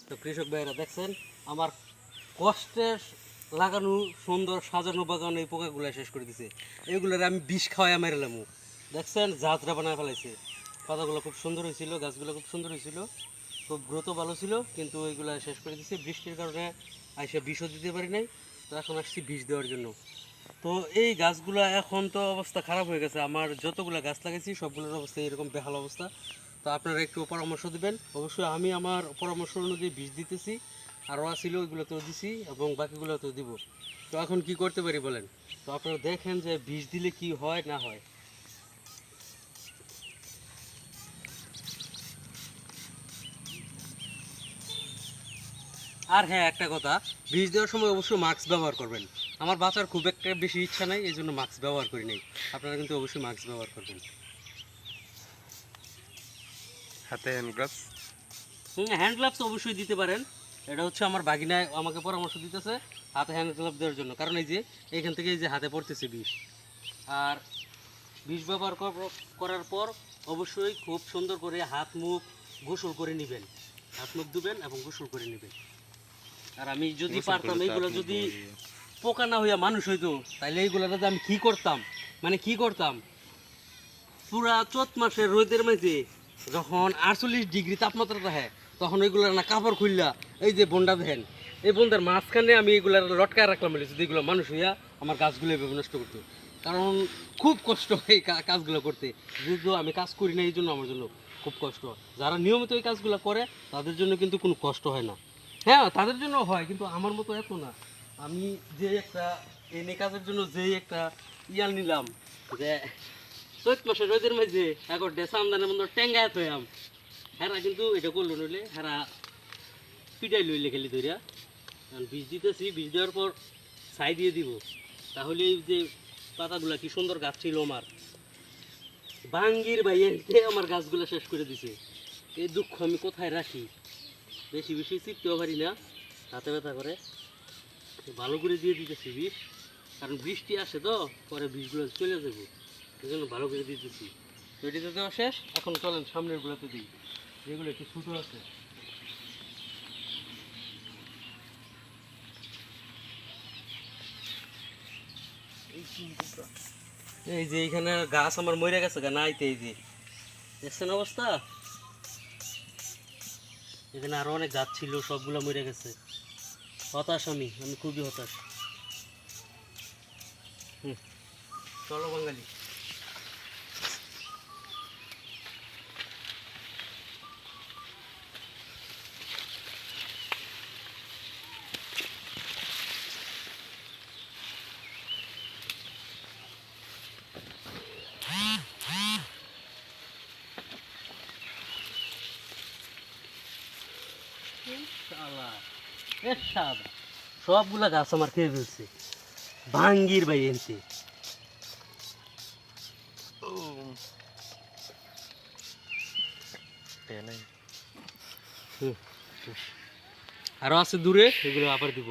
তো কৃষক ভাইরা দেখছেন আমার কষ্টের লাগানো সুন্দর সাজানো বাগান এই পোকাগুলো শেষ করে দিছে। এইগুলোর আমি বিষ খাওয়াই মেরেলাম। দেখছেন জাতরা বানায় ফেলাইছে। পাতাগুলো খুব সুন্দর হয়েছিল, গাছগুলো খুব সুন্দর হয়েছিল, খুব গ্রোথও ভালো ছিল, কিন্তু এইগুলো শেষ করে দিছে বৃষ্টির কারণে। আইসা বিষও দিতে পারি নাই, তো এখন আসছি বিষ দেওয়ার জন্য। তো এই গাছগুলো এখন তো অবস্থা খারাপ হয়ে গেছে। আমার যতগুলো গাছ লাগাইছি সবগুলোর অবস্থা এরকম বেহাল অবস্থা। তো আপনারা একটু পরামর্শ দেবেন। অবশ্যই আমি আমার পরামর্শ অনুযায়ী বীজ দিতেছি, আরও আসছিল ওইগুলোতেও দিছি এবং বাকিগুলোতেও দিব। তো এখন কি করতে পারি বলেন? তো আপনারা দেখেন যে বীজ দিলে কি হয় না হয়। আর হ্যাঁ, একটা কথা, বীজ দেওয়ার সময় অবশ্যই মাস্ক ব্যবহার করবেন। আমার বাঁচার খুব একটা বেশি ইচ্ছা নাই, এই জন্য মাস্ক ব্যবহার করি নাই। আপনারা কিন্তু অবশ্যই মাস্ক ব্যবহার করবেন। হাতে হ্যান্ড গ্লাভস। হ্যান্ড গ্লাভস অবশ্যই দিতে পারেন। এটা হচ্ছে আমার বাগিনায় আমাকে পরামর্শ দিতেছে হাতে হ্যান্ড গ্লাভস দেওয়ার জন্য, কারণ এই যে এইখান থেকে এই যে হাতে পড়তেছে বিষ। আর বিষ ব্যবহার করার পর অবশ্যই খুব সুন্দর করে হাত মুখ গোসল করে নেবেন, হাত মুখ ধুবেন এবং গোসল করে নেবেন। আর আমি যদি পারতাম এইগুলো যদি পোকা না হইয়া মানুষ হইতো, তাহলে এইগুলোতে আমি কি করতাম, মানে কি করতাম, পুরা চৈত মাসের রোদের মাঝে যখন 48 ডিগ্রি তাপমাত্রা থাকে, তখন ওইগুলার না কাপড় খুললা এই যে বন্ডা দেখেন, এই বন্ডার মাঝখানে আমি এগুলার লটকায় রাখলাম বলে যদি এগুলো মানুষ হইয়া আমার গাছগুলো এভাবে নষ্ট করতো। কারণ খুব কষ্ট হয় এই কাজগুলো করতে, যেহেতু আমি কাজ করি না এই জন্য আমার জন্য খুব কষ্ট। যারা নিয়মিত এই কাজগুলো করে তাদের জন্য কিন্তু কোনো কষ্ট হয় না। হ্যাঁ, তাদের জন্য হয়, কিন্তু আমার মতো এত না। আমি যে একটা এনে কাজের জন্য যেই একটা ইয়াল নিলাম, যে চৈত মাসে রোদের মাঝে এখন সামদানের মধ্যে টেঙ্গায় থয়াম, হেরা কিন্তু এটা করলো নইলে হেরা পিটাই লইলে খেলি ধরিয়া। কারণ বীজ দিতেছি, বীজ দেওয়ার পর ছাই দিয়ে দিব, তাহলে এই যে পাতাগুলা কি সুন্দর গাছ ছিল আমার, বাঙ্গির ভাইয়াতে আমার গাছগুলো শেষ করে দিছে। এই দুঃখ আমি কোথায় রাখি? বেশি বেশি চিপতেও পারি না, হাতে ব্যথা করে। ভালো করে দিয়ে দিতেছি বিষ, কারণ বৃষ্টি আসে তো পরে বীজগুলো চলে যাবো, এই জন্য ভালো করে দিতেছি। তো এটিতে দেওয়া শেষ, এখন চলেন সামনের গুলোতে দিই, যেগুলো একটু ছোটো আছে। এই যে এইখানে গাছ আমার মরে গেছে গা নাইতে, এই যে দেখছেন অবস্থা, এখানে আরো অনেক গাছ ছিল সবগুলো মরে গেছে। হতাশ আমি, আমি খুবই হতাশ। চলো বাঙালি। সবগুলা গাছ আমার খেয়ে ফেলছে, ভাঙ্গির ভাই এনতে। আরো আছে দূরে, এগুলো আবার দিব।